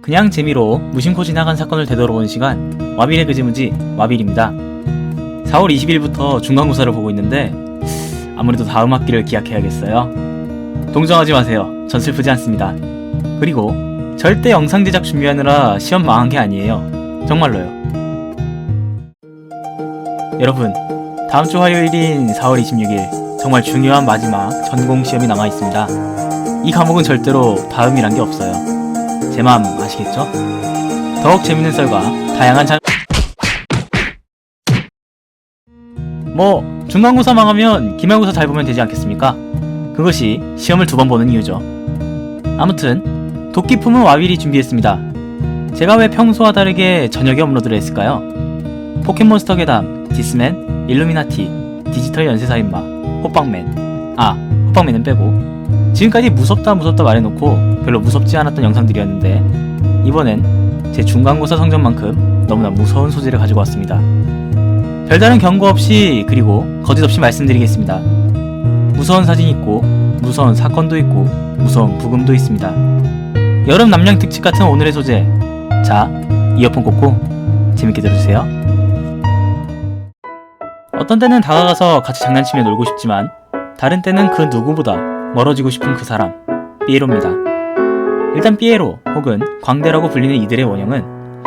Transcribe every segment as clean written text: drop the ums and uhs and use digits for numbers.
그냥 재미로 무심코 지나간 사건을 되돌아보는 시간, 와빌의 그지무지 와빌입니다. 4월 20일부터 중간고사를 보고 있는데 아무래도 다음 학기를 기약해야겠어요. 동정하지 마세요. 전 슬프지 않습니다. 그리고 절대 영상 제작 준비하느라 시험 망한 게 아니에요. 정말로요. 여러분, 다음 주 화요일인 4월 26일 정말 중요한 마지막 전공 시험이 남아 있습니다. 이 과목은 절대로 다음이란 게 없어요. 제 마음 아시겠죠? 더욱 재밌는 썰과 다양한 중간고사 망하면 기말고사 잘 보면 되지 않겠습니까? 그것이 시험을 2번 보는 이유죠. 아무튼 도끼 품은 와빌이 준비했습니다. 제가 왜 평소와 다르게 저녁에 업로드를 했을까요? 포켓몬스터 괴담, 디스맨, 일루미나티, 디지털 연쇄살인마, 호빵맨. 호빵맨은 빼고 지금까지 무섭다 말해놓고 별로 무섭지 않았던 영상들이었는데 이번엔 제 중간고사 성적만큼 너무나 무서운 소재를 가지고 왔습니다. 별다른 경고 없이 그리고 거짓 없이 말씀드리겠습니다. 무서운 사진 있고 무서운 사건도 있고 무서운 부금도 있습니다. 여름 남양 특집 같은 오늘의 소재. 자, 이어폰 꽂고 재밌게 들어주세요. 어떤 때는 다가가서 같이 장난치며 놀고 싶지만 다른 때는 그 누구보다 멀어지고 싶은 그 사람, 피에로입니다. 일단 피에로 혹은 광대라고 불리는 이들의 원형은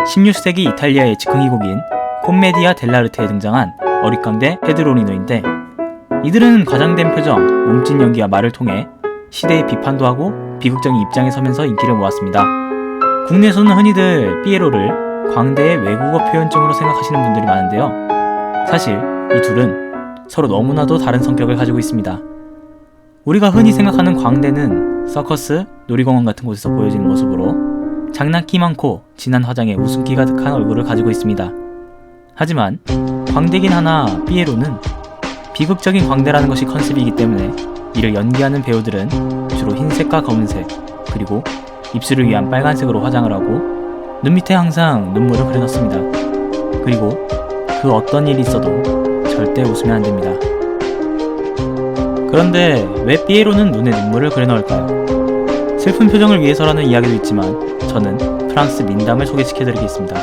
16세기 이탈리아의 즉흥이곡인 콤메디아 델라르테에 등장한 어릿광대 페드로니노인데 이들은 과장된 표정, 몸짓 연기와 말을 통해 시대의 비판도 하고 비극적인 입장에 서면서 인기를 모았습니다. 국내에서는 흔히들 피에로를 광대의 외국어 표현증으로 생각하시는 분들이 많은데요. 사실 이 둘은 서로 너무나도 다른 성격을 가지고 있습니다. 우리가 흔히 생각하는 광대는 서커스, 놀이공원 같은 곳에서 보여지는 모습으로 장난기 많고 진한 화장에 웃음기 가득한 얼굴을 가지고 있습니다. 하지만 광대긴 하나 피에로는 비극적인 광대라는 것이 컨셉이기 때문에 이를 연기하는 배우들은 주로 흰색과 검은색 그리고 입술을 위한 빨간색으로 화장을 하고 눈 밑에 항상 눈물을 그려넣습니다. 그리고 그 어떤 일이 있어도 절대 웃으면 안 됩니다. 그런데 왜 피에로는 눈에 눈물을 그려넣을까요? 슬픈 표정을 위해서라는 이야기도 있지만 저는 프랑스 민담을 소개시켜드리겠습니다.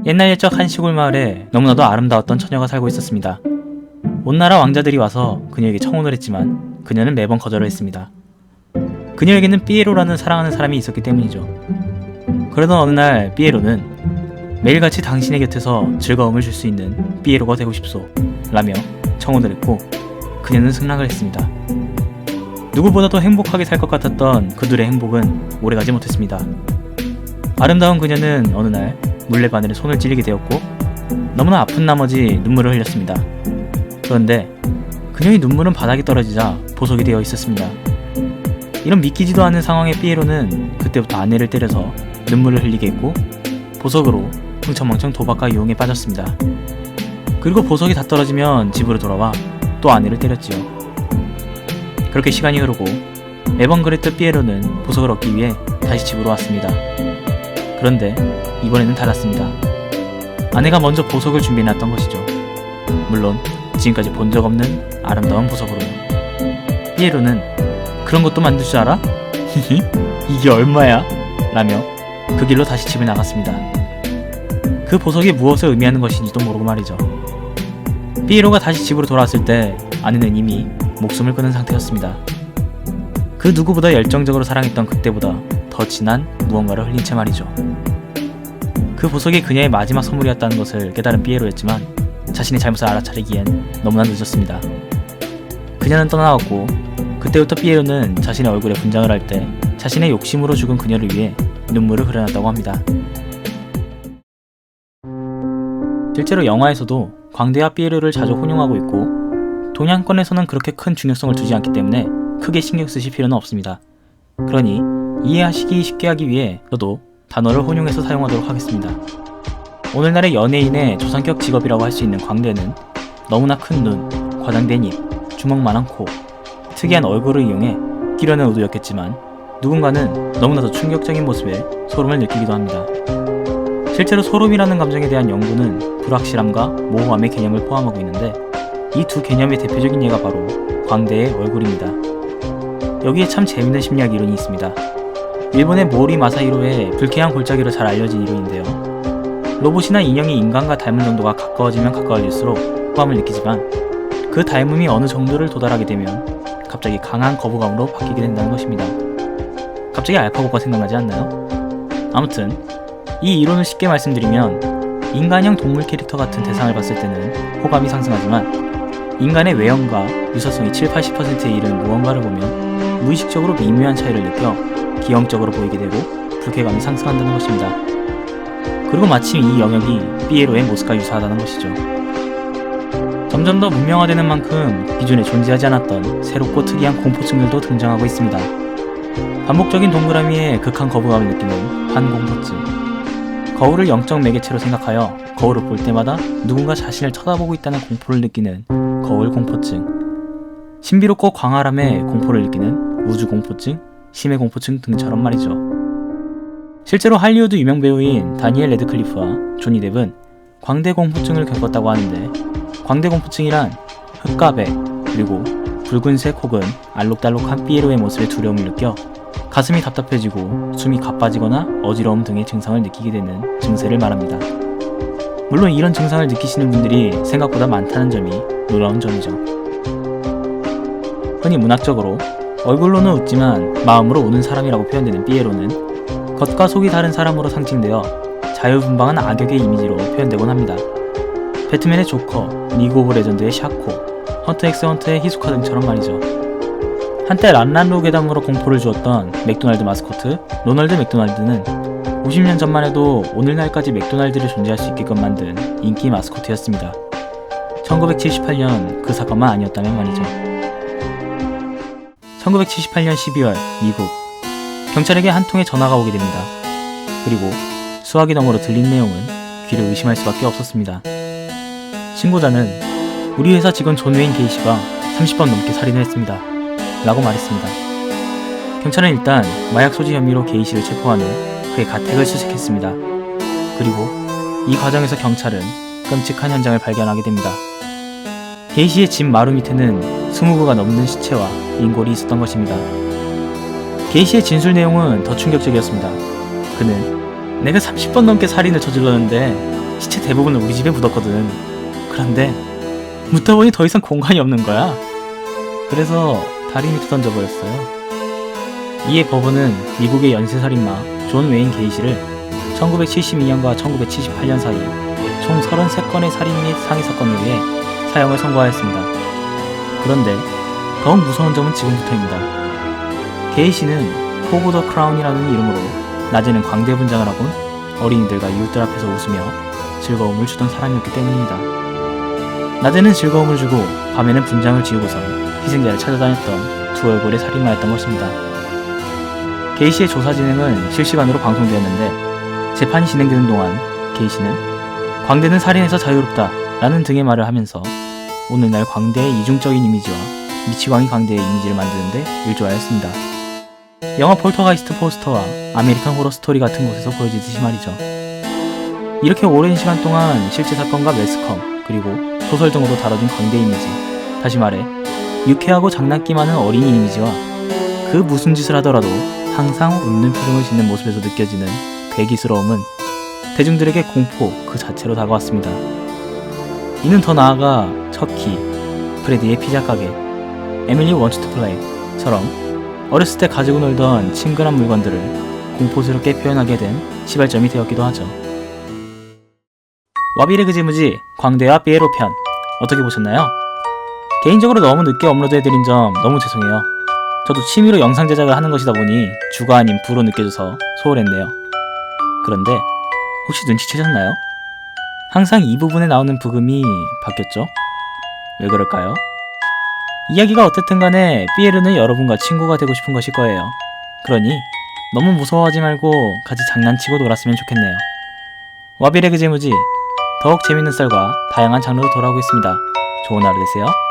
옛날 옛적 한 시골 마을에 너무나도 아름다웠던 처녀가 살고 있었습니다. 온 나라 왕자들이 와서 그녀에게 청혼을 했지만 그녀는 매번 거절을 했습니다. 그녀에게는 피에로라는 사랑하는 사람이 있었기 때문이죠. 그러던 어느 날 피에로는 매일같이 당신의 곁에서 즐거움을 줄 수 있는 피에로가 되고 싶소 라며 청혼을 했고 그녀는 승낙을 했습니다. 누구보다도 행복하게 살 것 같았던 그들의 행복은 오래가지 못했습니다. 아름다운 그녀는 어느 날 물레바늘에 손을 찔리게 되었고 너무나 아픈 나머지 눈물을 흘렸습니다. 그런데 그녀의 눈물은 바닥에 떨어지자 보석이 되어 있었습니다. 이런 믿기지도 않은 상황의 피에로는 그때부터 아내를 때려서 눈물을 흘리게 했고 보석으로 흥청망청 도박과 유혹에 빠졌습니다. 그리고 보석이 다 떨어지면 집으로 돌아와 또 아내를 때렸지요. 그렇게 시간이 흐르고 매번 그랬던 피에로는 보석을 얻기 위해 다시 집으로 왔습니다. 그런데 이번에는 달랐습니다. 아내가 먼저 보석을 준비해놨던 것이죠. 물론 지금까지 본 적 없는 아름다운 보석으로요. 피에로는 그런 것도 만들 줄 알아? 히히 이게 얼마야? 라며 그 길로 다시 집을 나갔습니다. 그 보석이 무엇을 의미하는 것인지도 모르고 말이죠. 피에로가 다시 집으로 돌아왔을 때 아내는 이미 목숨을 끊은 상태였습니다. 그 누구보다 열정적으로 사랑했던 그때보다 더 진한 무언가를 흘린 채 말이죠. 그 보석이 그녀의 마지막 선물이었다는 것을 깨달은 피에로였지만 자신의 잘못을 알아차리기엔 너무나 늦었습니다. 그녀는 떠나왔고 그때부터 피에로는 자신의 얼굴에 분장을 할 때 자신의 욕심으로 죽은 그녀를 위해 눈물을 그려놨다고 합니다. 실제로 영화에서도 광대와 피에로를 자주 혼용하고 있고 동양권에서는 그렇게 큰 중요성을 두지 않기 때문에 크게 신경 쓰실 필요는 없습니다. 그러니 이해하시기 쉽게 하기 위해 저도 단어를 혼용해서 사용하도록 하겠습니다. 오늘날의 연예인의 조상격 직업이라고 할 수 있는 광대는 너무나 큰 눈, 과장된 입, 주먹만한 코, 특이한 얼굴을 이용해 끼려는 의도였겠지만 누군가는 너무나도 충격적인 모습에 소름을 느끼기도 합니다. 실제로 소름이라는 감정에 대한 연구는 불확실함과 모호함의 개념을 포함하고 있는데 이 두 개념의 대표적인 예가 바로 광대의 얼굴입니다. 여기에 참 재밌는 심리학 이론이 있습니다. 일본의 모리 마사히로의 불쾌한 골짜기로 잘 알려진 이론인데요. 로봇이나 인형이 인간과 닮은 정도가 가까워지면 가까워질수록 호감을 느끼지만 그 닮음이 어느 정도를 도달하게 되면 갑자기 강한 거부감으로 바뀌게 된다는 것입니다. 갑자기 알파고가 생각나지 않나요? 아무튼 이 이론을 쉽게 말씀드리면 인간형 동물 캐릭터 같은 대상을 봤을 때는 호감이 상승하지만 인간의 외형과 유사성이 7-80%에 이르는 무언가를 보면 무의식적으로 미묘한 차이를 느껴 기형적으로 보이게 되고 불쾌감이 상승한다는 것입니다. 그리고 마침 이 영역이 삐에로의 모습과 유사하다는 것이죠. 점점 더 문명화되는 만큼 기존에 존재하지 않았던 새롭고 특이한 공포증들도 등장하고 있습니다. 반복적인 동그라미에 극한 거부감을 느끼는 환공포증, 거울을 영적 매개체로 생각하여 거울을 볼 때마다 누군가 자신을 쳐다보고 있다는 공포를 느끼는 거울공포증, 신비롭고 광활함에 공포를 느끼는 우주공포증, 심해공포증 등처럼 말이죠. 실제로 할리우드 유명 배우인 다니엘 레드클리프와 조니 뎁은 광대공포증을 겪었다고 하는데, 광대공포증이란 흙과 배, 그리고 붉은색 혹은 알록달록한 삐에로의 모습에 두려움을 느껴 가슴이 답답해지고 숨이 가빠지거나 어지러움 등의 증상을 느끼게 되는 증세를 말합니다. 물론 이런 증상을 느끼시는 분들이 생각보다 많다는 점이 놀라운 점이죠. 흔히 문학적으로 얼굴로는 웃지만 마음으로 우는 사람이라고 표현되는 삐에로는 겉과 속이 다른 사람으로 상징되어 자유분방한 악역의 이미지로 표현되곤 합니다. 배트맨의 조커, 리그 오브 레전드의 샤코, 헌터 엑스 헌터의 히소카 등처럼 말이죠. 한때 란란로 괴담으로 공포를 주었던 맥도날드 마스코트 로널드 맥도날드는 50년 전만 해도 오늘날까지 맥도날드를 존재할 수 있게끔 만든 인기 마스코트였습니다. 1978년 그 사건만 아니었다면 말이죠. 1978년 12월 미국, 경찰에게 한 통의 전화가 오게 됩니다. 그리고 수화기 너머로 들린 내용은 귀를 의심할 수밖에 없었습니다. 신고자는 우리 회사 직원 존 웨인 게이시가 30번 넘게 살인을 했습니다 라고 말했습니다. 경찰은 일단 마약 소지 혐의로 게이시를 체포한 후 그의 가택을 수색했습니다. 그리고 이 과정에서 경찰은 끔찍한 현장을 발견하게 됩니다. 게이시의 집 마루 밑에는 20구가 넘는 시체와 인골이 있었던 것입니다. 게이시의 진술 내용은 더 충격적이었습니다. 그는 내가 30번 넘게 살인을 저질렀는데 시체 대부분을 우리 집에 묻었거든. 그런데 묻다 보니 더 이상 공간이 없는 거야. 그래서 다리 밑에 던져버렸어요. 이에 법원은 미국의 연쇄살인마 존 웨인 게이시를 1972년과 1978년 사이 총 33건의 살인 및 상해 사건을 위해 사형을 선고하였습니다. 그런데 더욱 무서운 점은 지금부터입니다. 게이시는 포고 더 크라운이라는 이름으로 낮에는 광대 분장을 하곤 어린이들과 이웃들 앞에서 웃으며 즐거움을 주던 사람이었기 때문입니다. 낮에는 즐거움을 주고 밤에는 분장을 지우고서 희생자를 찾아다녔던 두 얼굴의 살인마였던 것입니다. 게이시의 조사 진행은 실시간으로 방송되었는데 재판이 진행되는 동안 게이시는 광대는 살인에서 자유롭다 라는 등의 말을 하면서 오늘날 광대의 이중적인 이미지와 미치광이 광대의 이미지를 만드는데 일조하였습니다. 영화 폴터가이스트 포스터와 아메리칸 호러 스토리 같은 곳에서 보여지듯이 말이죠. 이렇게 오랜 시간 동안 실제 사건과 매스컴 그리고 소설 등으로 다뤄진 광대 이미지, 다시 말해 유쾌하고 장난기 많은 어린이 이미지와 그 무슨 짓을 하더라도 항상 웃는 표정을 짓는 모습에서 느껴지는 괴기스러움은 대중들에게 공포 그 자체로 다가왔습니다. 이는 더 나아가 척키, 프레디의 피자 가게, 에밀리 원츠 투 플레이처럼 어렸을 때 가지고 놀던 친근한 물건들을 공포스럽게 표현하게 된 시발점이 되었기도 하죠. 와비레 그지무지 광대와 삐에로 편 어떻게 보셨나요? 개인적으로 너무 늦게 업로드해드린 점 너무 죄송해요. 저도 취미로 영상 제작을 하는 것이다 보니 주가 아닌 부로 느껴져서 소홀했네요. 그런데 혹시 눈치채셨나요? 항상 이 부분에 나오는 부금이 바뀌었죠? 왜 그럴까요? 이야기가 어쨌든 간에 삐에르는 여러분과 친구가 되고 싶은 것일 거예요. 그러니 너무 무서워하지 말고 같이 장난치고 놀았으면 좋겠네요. 와비레그 제무지 더욱 재밌는 썰과 다양한 장르로 돌아오고 있습니다. 좋은 하루 되세요.